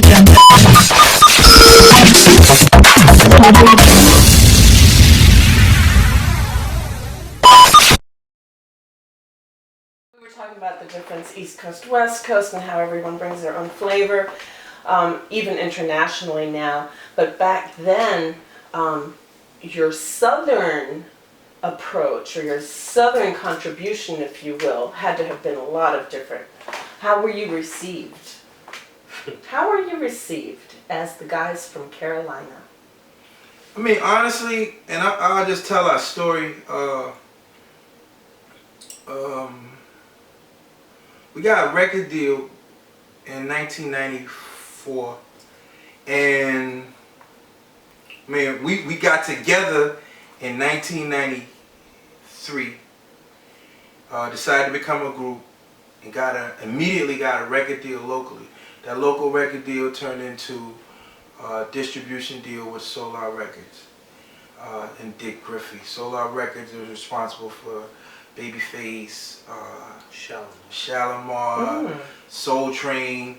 We were talking about the difference East Coast, West Coast, and how everyone brings their own flavor, even internationally now. But back then, your Southern approach, or your Southern contribution, if you will, had to have been a lot of different. How were you received? How were you received as the guys from Carolina? I mean, honestly, and I'll just tell our story. We got a record deal in 1994, and man, we got together in 1993. Decided to become a group, and immediately got a record deal locally. That local record deal turned into a distribution deal with Solar Records and Dick Griffey. Solar Records was responsible for Babyface, Shalimar, Soul Train.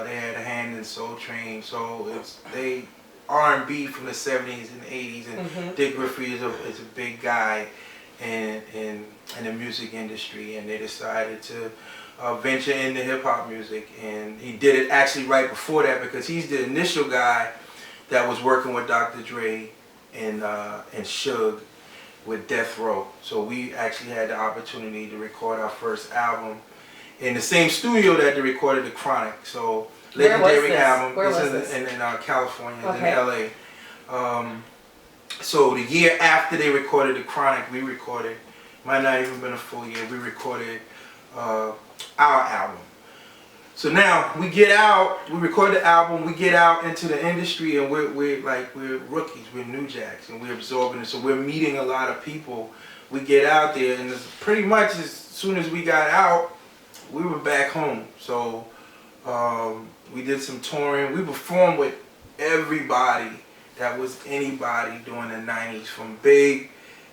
They had a hand in Soul Train, so they R&B from the 70s and 80s, and Dick Griffey is a big guy in the music industry, and they decided to venture into hip hop music, and he did it actually right before that because he's the initial guy that was working with Dr. Dre and Suge with Death Row. So we actually had the opportunity to record our first album in the same studio that they recorded The Chronic. So legendary album. Where was this? In California, okay. in LA. So the year after they recorded The Chronic, we recorded, might not even been a full year, we recorded our album. So now we get out, we record the album, we get out into the industry, and we're rookies, we're new jacks, and we're absorbing it. So we're meeting a lot of people. We get out there, and it's pretty much as soon as we got out, we were back home. So we did some touring. We performed with everybody that was anybody during the 90s, from Big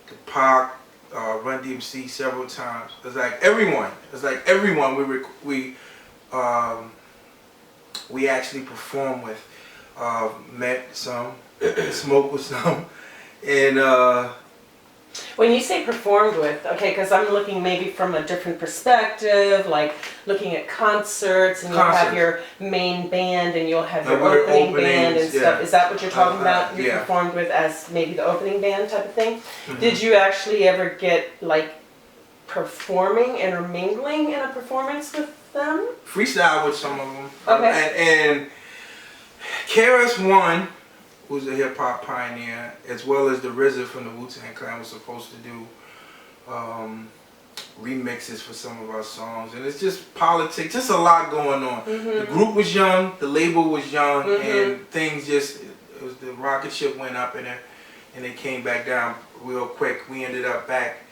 to Pac, Run DMC several times. It's like everyone. We actually performed with, met some, smoked with some, and when you say performed with, okay, because I'm looking maybe from a different perspective, like looking at concerts, and you'll have your main band, and you'll have your opening band and stuff. Is that what you're talking about? You performed with as maybe the opening band type of thing? Did you actually ever get like performing, intermingling in a performance with them? Freestyle with some of them. Okay. And KRS-One was a hip hop pioneer, as well as the RZA from the Wu-Tang Clan was supposed to do remixes for some of our songs, and it's just politics, just a lot going on. The group was young, the label was young, and things the rocket ship went up and it came back down real quick. We ended up back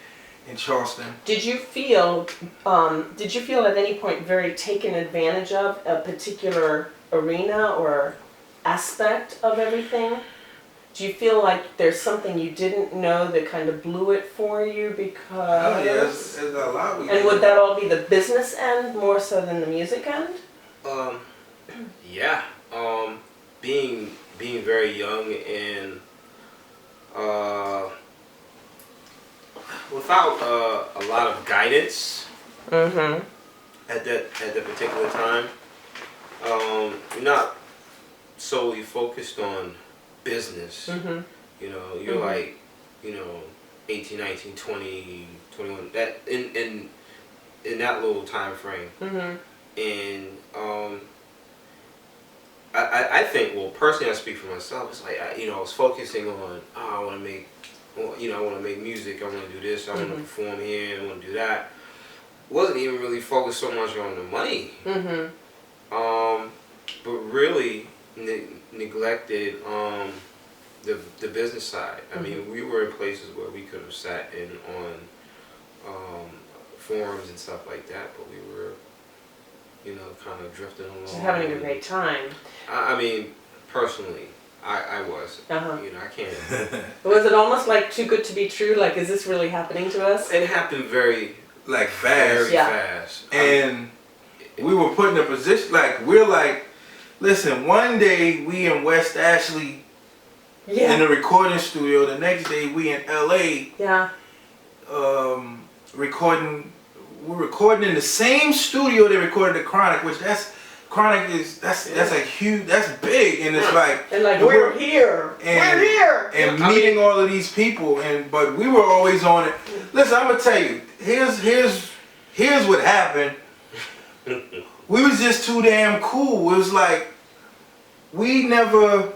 in Charleston. Did you feel at any point very taken advantage of a particular arena or aspect of everything? Do you feel like there's something you didn't know that kind of blew it for you because... Oh yeah, there's a lot. And would that all be the business end more so than the music end? Yeah. Being very young and without a lot of guidance at that particular time, you're not solely focused on business. You know, you're like, 18, 19, 20, 21, that in that little time frame. And I think, well, personally, I speak for myself. It's like I was focusing on, I want to make, I want to make music. I want to do this. I want to perform here. I want to do that. Wasn't even really focused so much on the money. But really neglected the business side. I mean, we were in places where we could have sat in on forums and stuff like that, but we were, kind of drifting along. Just having a great time. I mean, personally, I was. I can't. Was it almost like too good to be true? Like, is this really happening to us? It happened very fast. Very fast. And we were put in a position, we're Listen, one day we in West Ashley in the recording studio. The next day we in LA. Yeah. Recording. We're recording in the same studio they recorded the Chronic, which that's a huge, that's big, and it's like, and like we're here, and, we're here, and meeting all of these people, but we were always on it. Listen, I'm gonna tell you, here's what happened. We was just too damn cool. It was like we never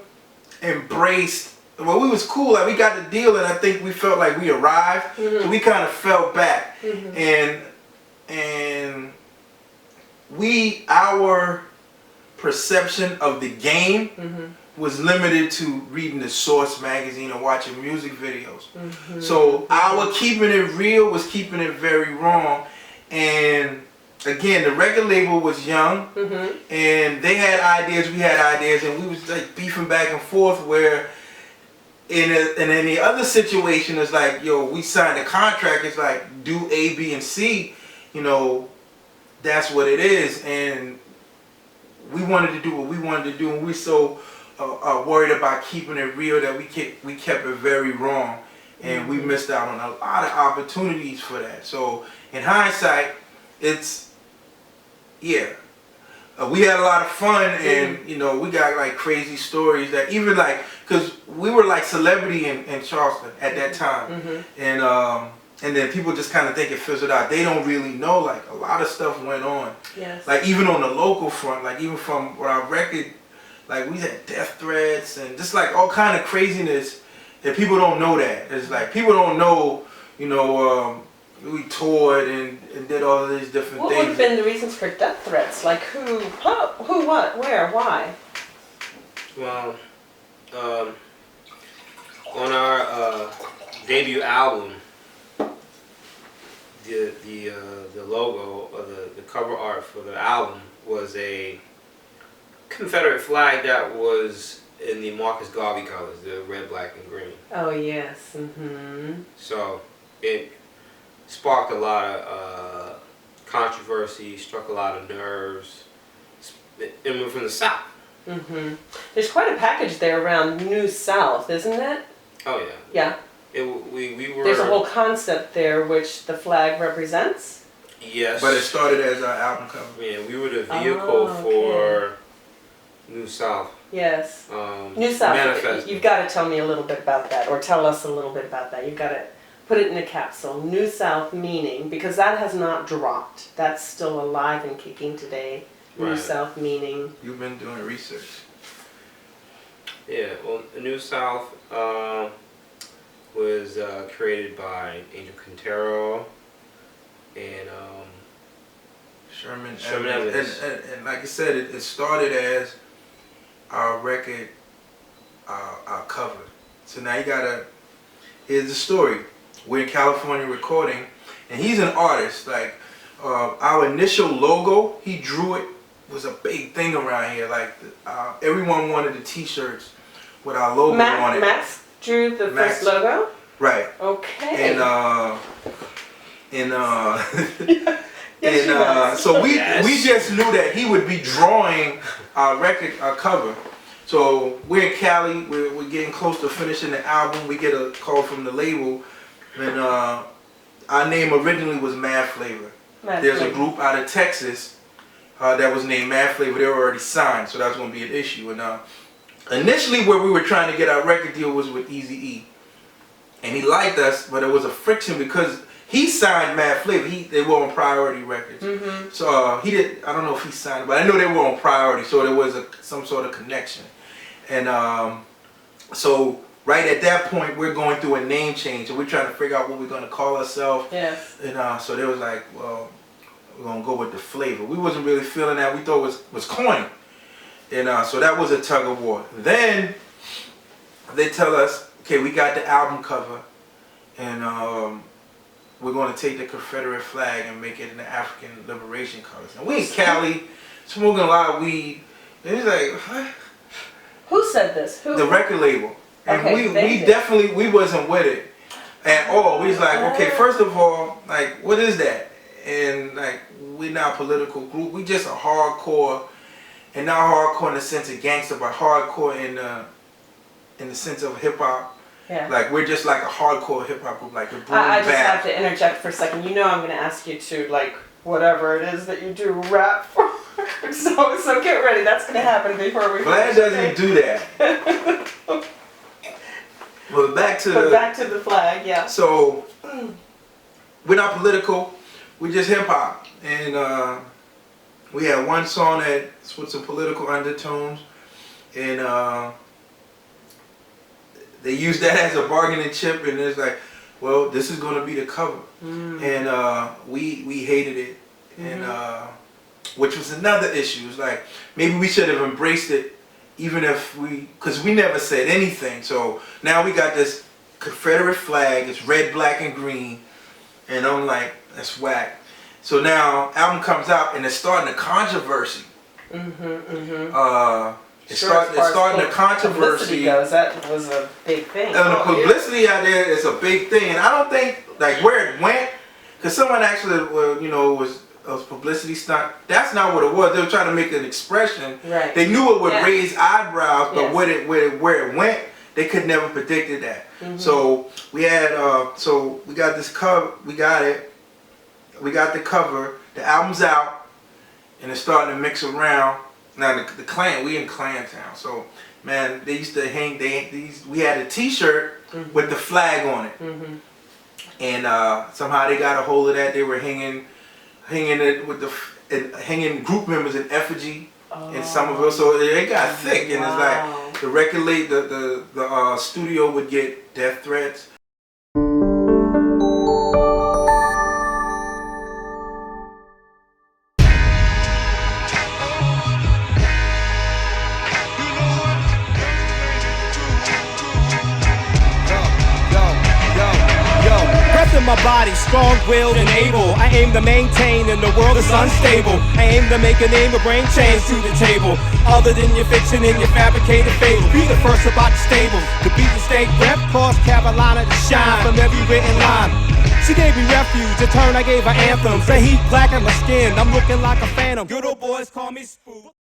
embraced. Well, we was cool. Like we got the deal, and I think we felt like we arrived. So we kind of fell back, and our perception of the game was limited to reading the Source magazine and watching music videos. So our keeping it real was keeping it very wrong. And again, the record label was young, and they had ideas, we had ideas, and we was like beefing back and forth. Where in the other situation, it's like, yo, we signed a contract. It's like do A, B, and C. You know, that's what it is, and we wanted to do what we wanted to do, and we're so worried about keeping it real that we kept it very wrong, and we missed out on a lot of opportunities for that. So in hindsight, it's we had a lot of fun, and you know, we got like crazy stories that even like, because we were like celebrity in Charleston at that time, and then people just kind of think it fizzled out. They don't really know, like, a lot of stuff went on. Yes. Like, even on the local front, like, even from our record, like, we had death threats and just, like, all kind of craziness that people don't know that. It's like, people don't know, you know, we toured and did all of these different things. What would have been the reasons for death threats? Like, who, what, where, why? Well, on our debut album, the logo or the cover art for the album was a Confederate flag that was in the Marcus Garvey colors, the red, black, and green. Oh yes. So it sparked a lot of controversy, struck a lot of nerves, and we're from the South. There's quite a package there around New South, isn't it? Oh yeah. Yeah. We were. There's a whole concept there which the flag represents. Yes. But it started as our album cover. Yeah, we were the vehicle for New South. Yes. New South. You've got to tell me a little bit about that, or tell us a little bit about that. You've got to put it in a capsule. New South meaning, because that has not dropped. That's still alive and kicking today. New Right. South meaning. You've been doing research. Yeah. Well, New South was created by Angel Quintero and Sherman Evans. And like I said, it started as our record, our cover. So now here's the story. We're in California recording, and he's an artist. Like, our initial logo, he drew it, was a big thing around here. Like, everyone wanted the t-shirts with our logo on it. Max drew the first logo? Right. Okay. So we just knew that he would be drawing our record, our cover. So we're in Cali, we're getting close to finishing the album. We get a call from the label, and our name originally was Mad Phlayva. There's a group out of Texas that was named Mad Phlayva. They were already signed, so that was going to be an issue. And initially, where we were trying to get our record deal was with Eazy-E, and he liked us, but there was a friction because he signed Mad Phlayva. They were on Priority Records, so he did. I don't know if he signed it, but I know they were on Priority, so there was some sort of connection. And so right at that point, we're going through a name change, and we're trying to figure out what we're going to call ourselves. Yes. And so they was like, well, we're gonna go with the Phlayva. We wasn't really feeling that. We thought it was corny. And so that was a tug of war. Then they tell us, okay, we got the album cover, and we're going to take the Confederate flag and make it in the African liberation colors. And we in Cali, smoking a lot of weed. And he's like, what? Who said this? Who? The record label. And Okay, we wasn't with it at all. We was like, okay, first of all, like, what is that? And like, we're not a political group. We just a hardcore and not hardcore in the sense of gangster, but hardcore in the sense of hip hop. Yeah. Like we're just like a hardcore hip hop group, like a boom I just bap. have to interject for a second. You know I'm going to ask you to, like, whatever it is that you do rap for. so get ready. That's going to happen before we Vlad doesn't do that. Well, back to the flag, yeah. So we're not political. We're just hip hop, and we had one song that's with some political undertones, and they used that as a bargaining chip, and it's like, well, this is going to be the cover, and we hated it, and which was another issue. It's like maybe we should have embraced it, even if because we never said anything. So now we got this Confederate flag. It's red, black, and green, and I'm like, that's whack. So now album comes out, and it's starting a controversy. It's starting a controversy. Goes, that was a big thing. And the publicity out there is a big thing, and I don't think like where it went, because someone actually, was publicity stunt. That's not what it was. They were trying to make an expression. Right. They knew it would raise eyebrows, but Yes. where it went, they could never predicted that. So we had, we got this cover. We got it. We got the cover. The album's out, and it's starting to mix around. Now the Klan, we in Klan town, so man, they used to hang. We had a T-shirt with the flag on it, and somehow they got a hold of that. They were hanging it with hanging group members in effigy in Somerville, so it got thick, and it's like the record label, the studio would get death threats. In my body, strong-willed and able. I aim to maintain in the world that's unstable. I aim to make a name, a brain change to the table. Other than your fiction and your fabricated fable. Be the first about the stable. To be the state rep, cause Carolina to shine from every written line. She gave me refuge, in turn I gave her anthems. The heat black on my skin, I'm looking like a phantom. Good old boys call me Spook.